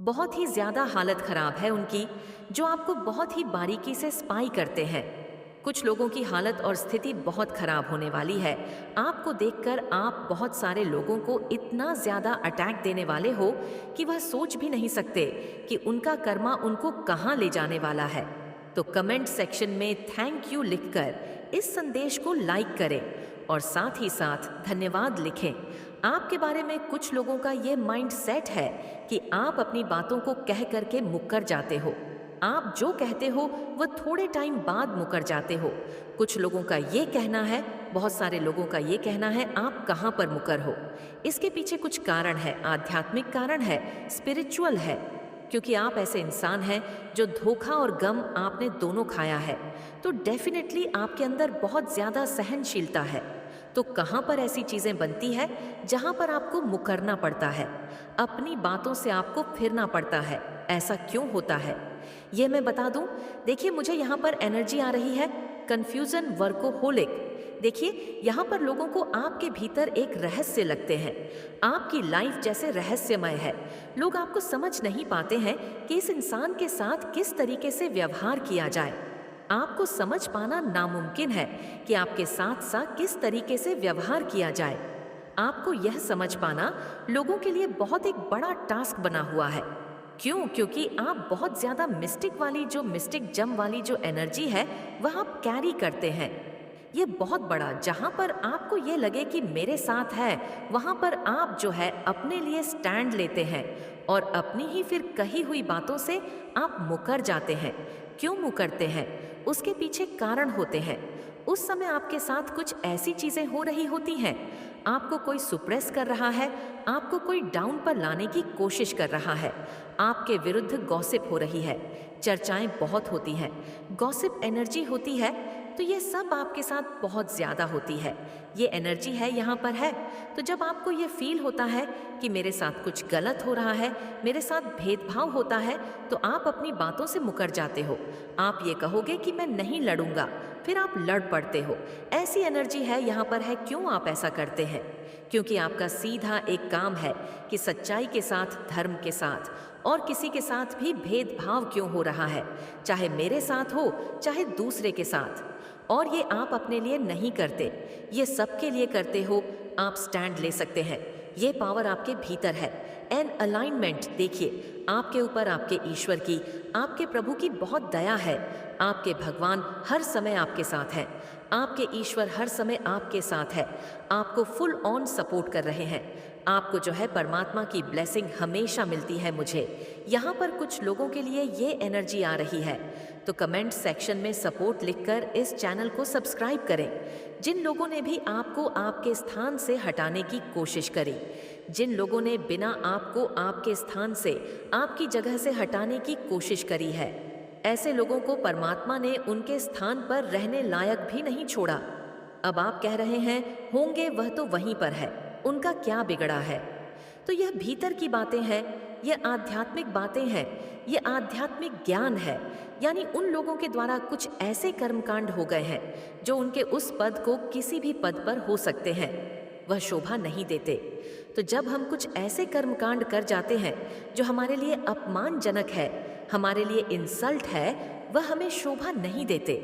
बहुत ही ज़्यादा हालत ख़राब है उनकी, जो आपको बहुत ही बारीकी से स्पाई करते हैं। कुछ लोगों की हालत और स्थिति बहुत ख़राब होने वाली है। आपको देखकर आप बहुत सारे लोगों को इतना ज़्यादा अटैक देने वाले हो कि वह सोच भी नहीं सकते कि उनका कर्मा उनको कहाँ ले जाने वाला है। तो कमेंट सेक्शन में थैंक यू लिखकर इस संदेश को लाइक करें और साथ ही साथ धन्यवाद लिखें। आपके बारे में कुछ लोगों का ये माइंड सेट है कि आप अपनी बातों को कह करके मुकर जाते हो। आप जो कहते हो वो थोड़े टाइम बाद मुकर जाते हो। कुछ लोगों का ये कहना है, बहुत सारे लोगों का ये कहना है आप कहाँ पर मुकर हो। इसके पीछे कुछ कारण है, आध्यात्मिक कारण है, स्पिरिचुअल है, क्योंकि आप ऐसे इंसान हैं जो धोखा और गम आपने दोनों खाया है। तो डेफिनेटली आपके अंदर बहुत ज्यादा सहनशीलता है। तो कहाँ पर ऐसी चीजें बनती है जहां पर आपको मुकरना पड़ता है, अपनी बातों से आपको फिरना पड़ता है? ऐसा क्यों होता है ये मैं बता दूं। देखिए, मुझे यहाँ पर एनर्जी आ रही है कंफ्यूजन वर्कोहोलिक। देखिए, यहाँ पर लोगों को आपके भीतर एक रहस्य लगते हैं। आपकी लाइफ जैसे रहस्यमय है। लोग आपको समझ नहीं पाते हैं कि इस इंसान के साथ किस तरीके से व्यवहार किया जाए। आपको समझ पाना नामुमकिन है कि आपके साथ साथ किस तरीके से व्यवहार किया जाए। आपको यह समझ पाना लोगों के लिए बहुत एक बड़ा टास्क बना हुआ है। क्यों? क्योंकि आप बहुत ज्यादा मिस्टिक जम वाली जो एनर्जी है वह आप कैरी करते हैं। ये बहुत बड़ा, जहां पर आपको ये लगे कि मेरे साथ है, वहां पर आप जो है अपने लिए स्टैंड लेते हैं और अपनी ही फिर कही हुई बातों से आप मुकर जाते हैं। क्यों मुकरते हैं? उसके पीछे कारण होते हैं। उस समय आपके साथ कुछ ऐसी चीजें हो रही होती हैं, आपको कोई सुप्रेस कर रहा है, आपको कोई डाउन पर लाने की कोशिश कर रहा है, आपके विरुद्ध गॉसिप हो रही है, चर्चाएं बहुत होती हैं, गॉसिप एनर्जी होती है। तो ये सब आपके साथ बहुत ज्यादा होती है। ये एनर्जी है, यहाँ पर है। तो जब आपको ये फील होता है कि मेरे साथ कुछ गलत हो रहा है, मेरे साथ भेदभाव होता है, तो आप अपनी बातों से मुकर जाते हो। आप ये कहोगे कि मैं नहीं लड़ूंगा, फिर आप लड़ पड़ते हो। ऐसी एनर्जी है यहाँ पर है। क्यों आप ऐसा करते हैं? क्योंकि आपका सीधा एक काम है कि सच्चाई के साथ, धर्म के साथ और किसी के साथ भी भेदभाव क्यों हो रहा है, चाहे मेरे साथ हो चाहे दूसरे के साथ। और ये आप अपने लिए नहीं करते, ये सबके लिए करते हो। आप स्टैंड ले सकते हैं, ये पावर आपके भीतर है। एन अलाइनमेंट देखिए, आपके ऊपर आपके ईश्वर की, आपके प्रभु की बहुत दया है। आपके भगवान हर समय आपके साथ हैं, आपके ईश्वर हर समय आपके साथ है, आपको फुल ऑन सपोर्ट कर रहे हैं। आपको जो है परमात्मा की ब्लेसिंग हमेशा मिलती है। मुझे यहाँ पर कुछ लोगों के लिए ये एनर्जी आ रही है, तो कमेंट सेक्शन में सपोर्ट लिखकर इस चैनल को सब्सक्राइब करें। जिन लोगों ने भी आपको आपके स्थान से हटाने की कोशिश करी, जिन लोगों ने बिना आपको आपके स्थान से, आपकी जगह से हटाने की कोशिश करी है, ऐसे लोगों को परमात्मा ने उनके स्थान पर रहने लायक भी नहीं छोड़ा। अब आप कह रहे हैं होंगे वह तो वहीं पर है, उनका क्या बिगड़ा है? तो यह भीतर की बातें हैं, ये आध्यात्मिक बातें हैं, ये आध्यात्मिक ज्ञान है। यानी उन लोगों के द्वारा कुछ ऐसे कर्मकांड हो गए हैं जो उनके उस पद को किसी भी पद पर हो सकते हैं, वह शोभा नहीं देते। तो जब हम कुछ ऐसे कर्मकांड कर जाते हैं जो हमारे लिए अपमानजनक है, हमारे लिए इंसल्ट है, वह हमें शोभा नहीं देते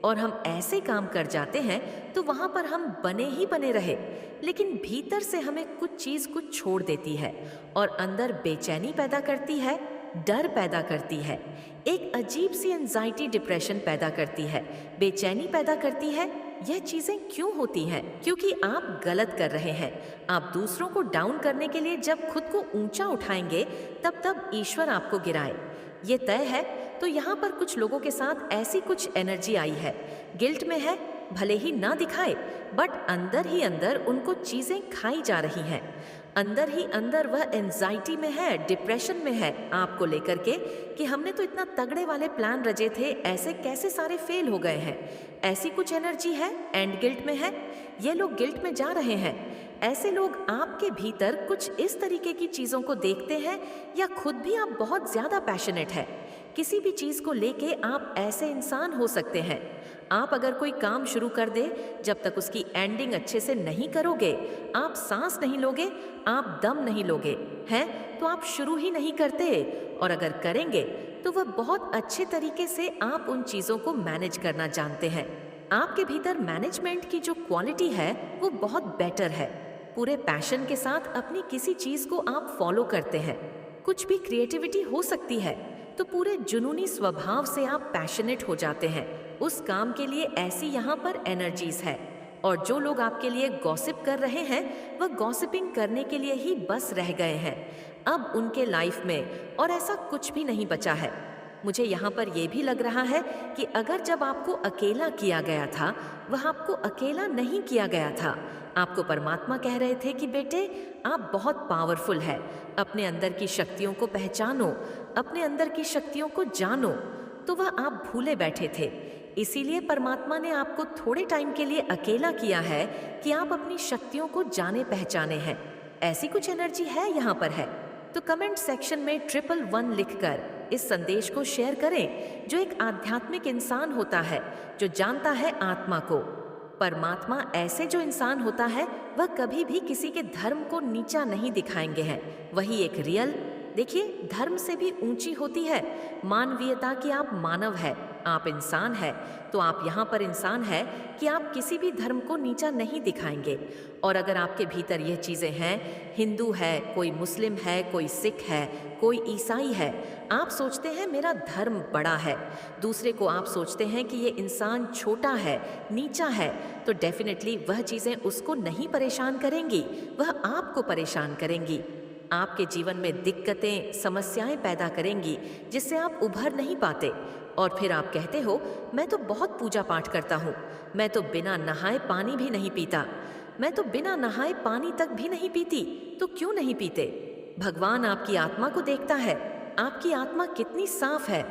और हम ऐसे काम कर जाते हैं, तो वहां पर हम बने ही बने रहे, लेकिन भीतर से हमें कुछ चीज कुछ छोड़ देती है और अंदर बेचैनी पैदा करती है, डर पैदा करती है, एक अजीब सी एंजाइटी डिप्रेशन पैदा करती है, बेचैनी पैदा करती है। यह चीजें क्यों होती हैं? क्योंकि आप गलत कर रहे हैं। आप दूसरों को डाउन करने के लिए जब खुद को ऊंचा उठाएंगे, तब तब ईश्वर आपको गिराए, ये तय है। तो यहाँ पर कुछ लोगों के साथ ऐसी कुछ एनर्जी आई है, गिल्ट में है, भले ही ना दिखाए, बट अंदर ही अंदर उनको चीजें खाई जा रही हैं। अंदर ही अंदर वह एंजाइटी में है, डिप्रेशन में है आपको लेकर के कि हमने तो इतना तगड़े वाले प्लान रचे थे, ऐसे कैसे सारे फेल हो गए हैं। ऐसी कुछ एनर्जी है, एंड गिल्ट में है। ये लोग गिल्ट में जा रहे हैं। ऐसे लोग आपके भीतर कुछ इस तरीके की चीजों को देखते हैं, या खुद भी आप बहुत ज्यादा पैशनेट है किसी भी चीज को लेके। आप ऐसे इंसान हो सकते हैं, आप अगर कोई काम शुरू कर दे, जब तक उसकी एंडिंग अच्छे से नहीं करोगे, आप सांस नहीं लोगे, आप दम नहीं लोगे, हैं तो आप शुरू ही नहीं करते। और अगर करेंगे तो वह बहुत अच्छे तरीके से आप उन चीज़ों को मैनेज करना जानते हैं। आपके भीतर मैनेजमेंट की जो क्वालिटी है वो बहुत बेटर है। पूरे पैशन के साथ अपनी किसी चीज़ को आप फॉलो करते हैं। कुछ भी क्रिएटिविटी हो सकती है, तो पूरे जुनूनी स्वभाव से आप पैशनेट हो जाते हैं उस काम के लिए। ऐसी यहाँ पर एनर्जीज है। और जो लोग आपके लिए गॉसिप कर रहे हैं, वह गॉसिपिंग करने के लिए ही बस रह गए हैं। अब उनके लाइफ में और ऐसा कुछ भी नहीं बचा है। मुझे यहाँ पर यह भी लग रहा है कि अगर जब आपको अकेला किया गया था, वह आपको अकेला नहीं किया गया था। आपको परमात्मा कह रहे थे कि बेटे, आप बहुत पावरफुल है, अपने अंदर की शक्तियों को पहचानो, अपने अंदर की शक्तियों को जानो। तो वह आप भूले बैठे थे। इसीलिए परमात्मा ने आपको थोड़े टाइम के लिए अकेला किया है कि आप अपनी शक्तियों को जाने पहचाने हैं। ऐसी कुछ एनर्जी है यहाँ पर है। तो कमेंट सेक्शन में 111 लिखकर इस संदेश को शेयर करें, जो एक आध्यात्मिक इंसान होता है, जो जानता है आत्मा को। परमात्मा ऐसे जो इंसान होता है, वह कभी भी किसी के धर्म को नीचा नहीं दिखाएंगे हैं। वही एक रियल, देखिए, धर्म से भी ऊंची होती है मानवीयता की। आप मानव है, आप इंसान है, तो आप यहाँ पर इंसान है कि आप किसी भी धर्म को नीचा नहीं दिखाएंगे। और अगर आपके भीतर यह चीज़ें हैं, हिंदू है, कोई मुस्लिम है, कोई सिख है, कोई ईसाई है, आप सोचते हैं मेरा धर्म बड़ा है, दूसरे को आप सोचते हैं कि ये इंसान छोटा है, नीचा है, तो डेफिनेटली वह चीज़ें उसको नहीं परेशान करेंगी, वह आपको परेशान करेंगी। आपके जीवन में दिक्कतें, समस्याएं पैदा करेंगी, जिससे आप उभर नहीं पाते। और फिर आप कहते हो, मैं तो बहुत पूजा पाठ करता हूँ, मैं तो बिना नहाए पानी भी नहीं पीता, मैं तो बिना नहाए पानी तक भी नहीं पीती। तो क्यों नहीं पीते? भगवान आपकी आत्मा को देखता है, आपकी आत्मा कितनी साफ है।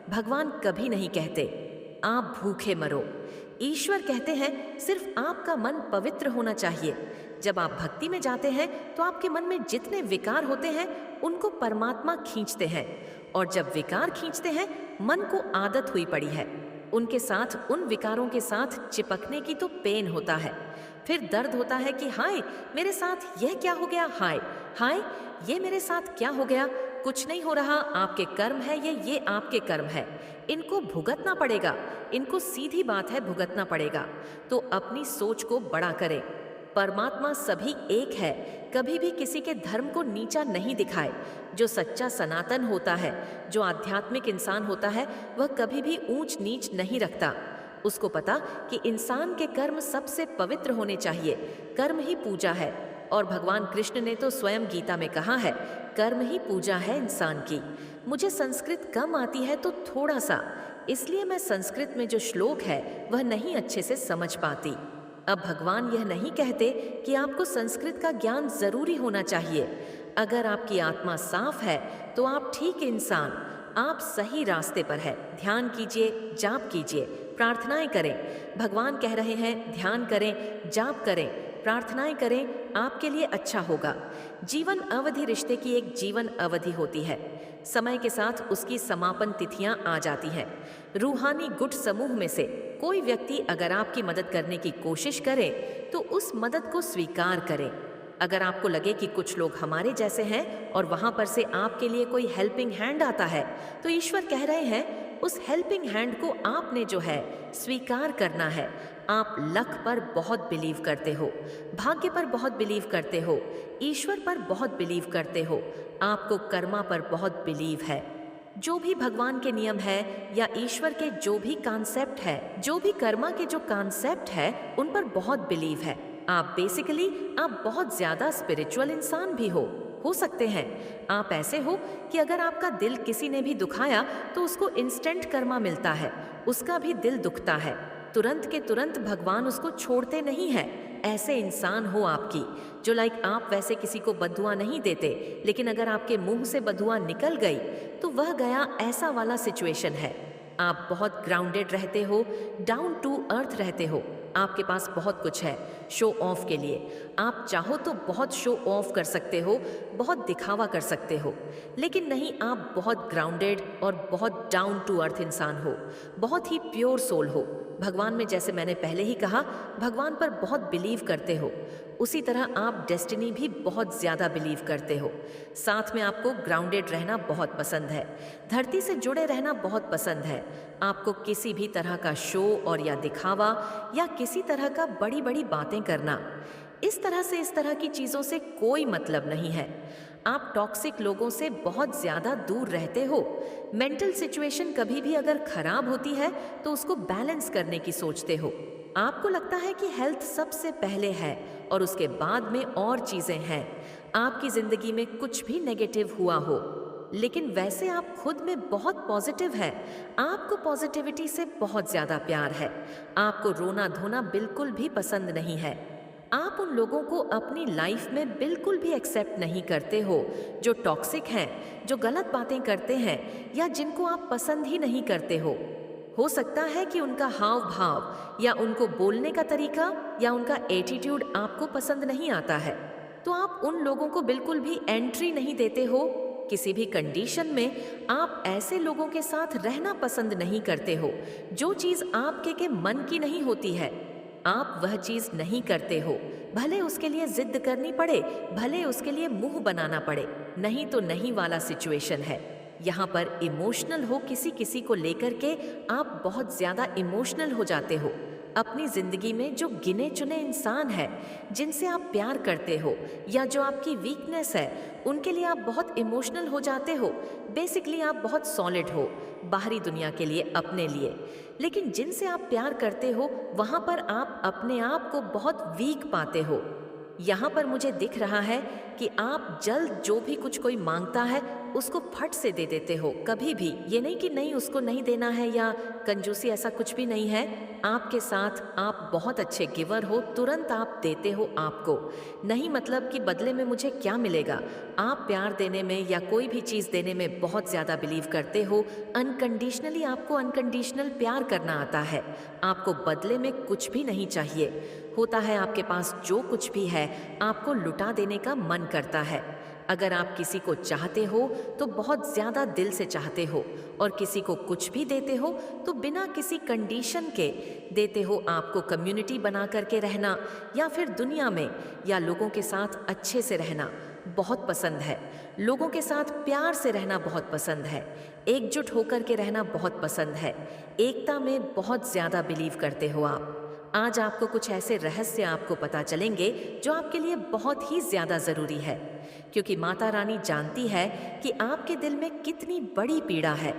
भगवान कभी नहीं कहते आप भूखे मरो। ईश्वर कहते हैं सिर्फ आपका मन पवित्र होना चाहिए। जब आप भक्ति में जाते हैं तो आपके मन में जितने विकार होते हैं उनको परमात्मा खींचते हैं। और जब विकार खींचते हैं, मन को आदत हुई पड़ी है, उनके साथ, उन विकारों के साथ चिपकने की तो पेन होता है। फिर दर्द होता है कि हाय मेरे साथ यह क्या हो गया, हाय हाय ये मेरे साथ क्या हो गया। कुछ नहीं हो रहा, आपके कर्म है ये आपके कर्म है, इनको भुगतना पड़ेगा, इनको सीधी बात है भुगतना पड़ेगा। तो अपनी सोच को बड़ा करें। परमात्मा सभी एक है, कभी भी किसी के धर्म को नीचा नहीं दिखाए। जो सच्चा सनातन होता है, जो आध्यात्मिक इंसान होता है, वह कभी भी ऊंच नीच नहीं रखता। उसको पता कि इंसान के कर्म सबसे पवित्र होने चाहिए। कर्म ही पूजा है। और भगवान कृष्ण ने तो स्वयं गीता में कहा है, कर्म ही पूजा है इंसान की। मुझे संस्कृत कम आती है तो थोड़ा सा, इसलिए मैं संस्कृत में जो श्लोक है वह नहीं अच्छे से समझ पाती। अब भगवान यह नहीं कहते कि आपको संस्कृत का ज्ञान जरूरी होना चाहिए। अगर आपकी आत्मा साफ है तो आप ठीक इंसान, आप सही रास्ते पर है। ध्यान कीजिए, जाप कीजिए, प्रार्थनाएं करें। भगवान कह रहे हैं ध्यान करें, जाप करें, प्रार्थनाएं करें, आपके लिए अच्छा होगा। जीवन अवधि रिश्ते की एक जीवन अवधि होती है। समय के साथ उसकी समापन तिथियां आ जाती हैं। रूहानी गुट समूह में से कोई व्यक्ति अगर आपकी मदद करने की कोशिश करे तो उस मदद को स्वीकार करें। अगर आपको लगे कि कुछ लोग हमारे जैसे हैं और वहां पर से आपके लिए कोई हेल्पिंग हैंड आता है, तो ईश्वर कह रहे हैं उस हेल्पिंग हैंड को आपने जो है स्वीकार करना है। आप लक पर बहुत बिलीव करते हो, भाग्य पर बहुत बिलीव करते हो, ईश्वर पर बहुत बिलीव करते हो, आपको कर्मा पर बहुत बिलीव है। जो भी भगवान के नियम है या ईश्वर के जो भी कॉन्सेप्ट है, जो भी कर्मा के जो कॉन्सेप्ट है, उन पर बहुत बिलीव है। आप बेसिकली आप बहुत ज्यादा स्पिरिचुअल इंसान भी हो सकते हैं। आप ऐसे हो कि अगर आपका दिल किसी ने भी दुखाया तो उसको इंस्टेंट कर्मा मिलता है, उसका भी दिल दुखता है, तुरंत के तुरंत भगवान उसको छोड़ते नहीं है। ऐसे इंसान हो आपकी, जो आप वैसे किसी को बददुआ नहीं देते, लेकिन अगर आपके मुंह से बददुआ निकल गई तो वह गया, ऐसा वाला सिचुएशन है। आप बहुत ग्राउंडेड रहते हो, डाउन टू अर्थ रहते हो, आपके पास बहुत कुछ है शो ऑफ के लिए। आप चाहो तो बहुत शो ऑफ कर सकते हो, बहुत दिखावा कर सकते हो, लेकिन नहीं, आप बहुत ग्राउंडेड और बहुत डाउन टू अर्थ इंसान हो, बहुत ही प्योर सोल हो। भगवान में, जैसे मैंने पहले ही कहा, भगवान पर बहुत बिलीव करते हो। उसी तरह आप डेस्टिनी भी बहुत ज़्यादा बिलीव करते हो। साथ में आपको ग्राउंडेड रहना बहुत पसंद है, धरती से जुड़े रहना बहुत पसंद है। आपको किसी भी तरह का शो और या दिखावा या किसी तरह का बड़ी बड़ी बातें करना, इस तरह की चीज़ों से कोई मतलब नहीं है। आप टॉक्सिक लोगों से बहुत ज़्यादा दूर रहते हो। मेंटल सिचुएशन कभी भी अगर खराब होती है तो उसको बैलेंस करने की सोचते हो। आपको लगता है कि हेल्थ सबसे पहले है और उसके बाद में और चीज़ें हैं। आपकी ज़िंदगी में कुछ भी नेगेटिव हुआ हो, लेकिन वैसे आप खुद में बहुत पॉजिटिव है। आपको पॉजिटिविटी से बहुत ज़्यादा प्यार है। आपको रोना धोना बिल्कुल भी पसंद नहीं है। आप उन लोगों को अपनी लाइफ में बिल्कुल भी एक्सेप्ट नहीं करते हो जो टॉक्सिक हैं, जो गलत बातें करते हैं या जिनको आप पसंद ही नहीं करते हो सकता है कि उनका हाव भाव या उनको बोलने का तरीका या उनका एटीट्यूड आपको पसंद नहीं आता है, तो आप उन लोगों को बिल्कुल भी एंट्री नहीं देते हो। किसी भी कंडीशन में आप ऐसे लोगों के साथ रहना पसंद नहीं करते हो। जो चीज़ आपके के मन की नहीं होती है, आप वह चीज़ नहीं करते हो, भले उसके लिए जिद करनी पड़े, भले उसके लिए मुंह बनाना पड़े। नहीं तो नहीं वाला सिचुएशन है। यहाँ पर इमोशनल हो किसी किसी को लेकर के, आप बहुत ज़्यादा इमोशनल हो जाते हो। अपनी ज़िंदगी में जो गिने चुने इंसान है जिनसे आप प्यार करते हो या जो आपकी वीकनेस है, उनके लिए आप बहुत इमोशनल हो जाते हो। बेसिकली आप बहुत सॉलिड हो बाहरी दुनिया के लिए, अपने लिए। लेकिन जिनसे आप प्यार करते हो वहाँ पर आप अपने आप को बहुत वीक पाते हो। यहाँ पर मुझे दिख रहा है कि आप जल्द जो भी कुछ कोई मांगता है उसको फट से दे देते हो। कभी भी ये नहीं कि नहीं उसको नहीं देना है या कंजूसी, ऐसा कुछ भी नहीं है। आपके साथ आप बहुत अच्छे गिवर हो, तुरंत आप देते हो। आपको नहीं मतलब कि बदले में मुझे क्या मिलेगा। आप प्यार देने में या कोई भी चीज़ देने में बहुत ज़्यादा बिलीव करते हो। अनकंडीशनली आपको अनकंडीशनल प्यार करना आता है। आपको बदले में कुछ भी नहीं चाहिए। होता है आपके पास जो कुछ भी है आपको लुटा देने का मन करता है। अगर आप किसी को चाहते हो तो बहुत ज़्यादा दिल से चाहते हो, और किसी को कुछ भी देते हो तो बिना किसी कंडीशन के देते हो। आपको कम्युनिटी बना करके रहना या फिर दुनिया में या लोगों के साथ अच्छे से रहना बहुत पसंद है। लोगों के साथ प्यार से रहना बहुत पसंद है। एकजुट होकर के रहना बहुत पसंद है। एकता में बहुत ज़्यादा बिलीव करते हो आप। आज आपको कुछ ऐसे रहस्य आपको पता चलेंगे जो आपके लिए बहुत ही ज़्यादा ज़रूरी है, क्योंकि माता रानी जानती है कि आपके दिल में कितनी बड़ी पीड़ा है।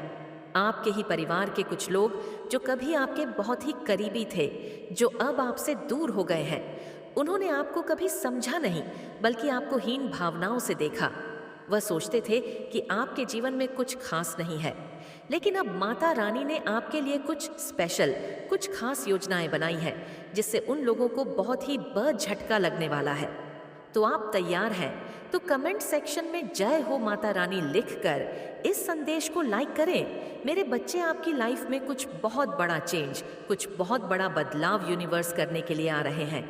आपके ही परिवार के कुछ लोग जो कभी आपके बहुत ही करीबी थे, जो अब आपसे दूर हो गए हैं, उन्होंने आपको कभी समझा नहीं बल्कि आपको हीन भावनाओं से देखा। वह सोचते थे कि आपके जीवन में कुछ खास नहीं है, लेकिन अब माता रानी ने आपके लिए कुछ स्पेशल, कुछ खास योजनाएं बनाई हैं जिससे उन लोगों को बहुत ही झटका लगने वाला है। तो आप तैयार हैं? तो कमेंट सेक्शन में जय हो माता रानी लिखकर इस संदेश को लाइक करें। मेरे बच्चे, आपकी लाइफ में कुछ बहुत बड़ा चेंज, कुछ बहुत बड़ा बदलाव यूनिवर्स करने के लिए आ रहे हैं।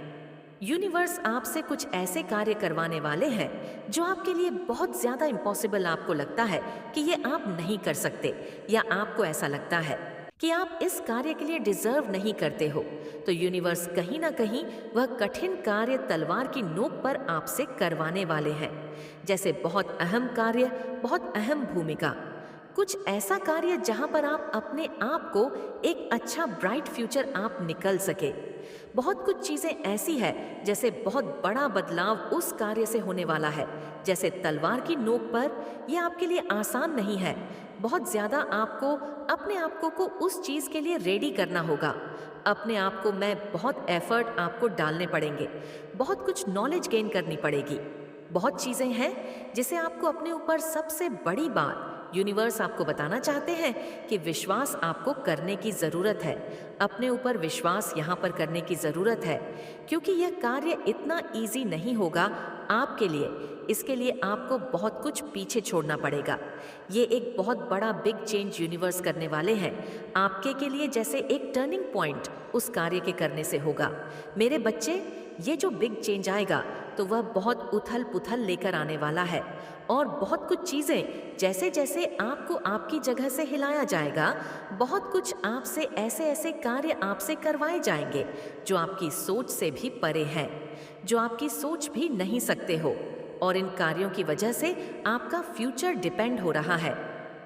यूनिवर्स आपसे कुछ ऐसे कार्य करवाने वाले हैं जो आपके लिए बहुत ज़्यादा इम्पॉसिबल आपको लगता है कि ये आप नहीं कर सकते, या आपको ऐसा लगता है कि आप इस कार्य के लिए डिजर्व नहीं करते हो। तो यूनिवर्स कहीं ना कहीं वह कठिन कार्य तलवार की नोक पर आपसे करवाने वाले हैं। जैसे बहुत अहम कार्य, बहुत अहम भूमिका, कुछ ऐसा कार्य जहां पर आप अपने आप को एक अच्छा ब्राइट फ्यूचर आप निकल सके। बहुत कुछ चीजें ऐसी है जैसे बहुत बड़ा बदलाव उस कार्य से होने वाला है, जैसे तलवार की नोक पर। यह आपके लिए आसान नहीं है। बहुत ज्यादा आपको अपने आप को उस चीज के लिए रेडी करना होगा। अपने आप को मैं बहुत एफर्ट आपको डालने पड़ेंगे, बहुत कुछ नॉलेज गेन करनी पड़ेगी। बहुत चीजें हैं जिसे आपको अपने ऊपर, सबसे बड़ी बात यूनिवर्स आपको बताना चाहते हैं कि विश्वास आपको करने की ज़रूरत है। अपने ऊपर विश्वास यहाँ पर करने की ज़रूरत है, क्योंकि यह कार्य इतना इजी नहीं होगा आपके लिए। इसके लिए आपको बहुत कुछ पीछे छोड़ना पड़ेगा। ये एक बहुत बड़ा बिग चेंज यूनिवर्स करने वाले हैं आपके के लिए, जैसे एक टर्निंग पॉइंट। उस कार्य के करने से होगा। मेरे बच्चे, ये जो बिग चेंज आएगा तो वह बहुत उथल पुथल लेकर आने वाला है, और बहुत कुछ चीज़ें जैसे जैसे आपको आपकी जगह से हिलाया जाएगा, बहुत कुछ आपसे ऐसे ऐसे कार्य आपसे करवाए जाएंगे जो आपकी सोच से भी परे हैं, जो आपकी सोच भी नहीं सकते हो, और इन कार्यों की वजह से आपका फ्यूचर डिपेंड हो रहा है।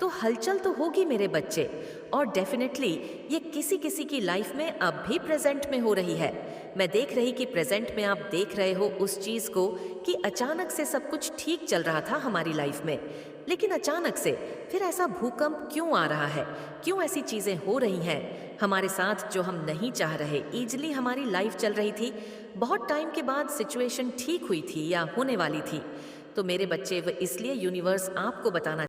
तो हलचल तो होगी मेरे बच्चे, और डेफिनेटली ये किसी किसी की लाइफ में अब भी प्रेजेंट में हो रही है। मैं देख रही कि प्रेजेंट में आप देख रहे हो उस चीज़ को कि अचानक से सब कुछ ठीक चल रहा था हमारी लाइफ में, लेकिन अचानक से फिर ऐसा भूकंप क्यों आ रहा है, क्यों ऐसी चीज़ें हो रही हैं हमारे साथ जो हम नहीं चाह रहे। इजली हमारी लाइफ चल रही थी, बहुत टाइम के बाद सिचुएशन ठीक हुई थी या होने वाली थी। तो मेरे बच्चे, वो इसलिए यूनिवर्स आपको बताना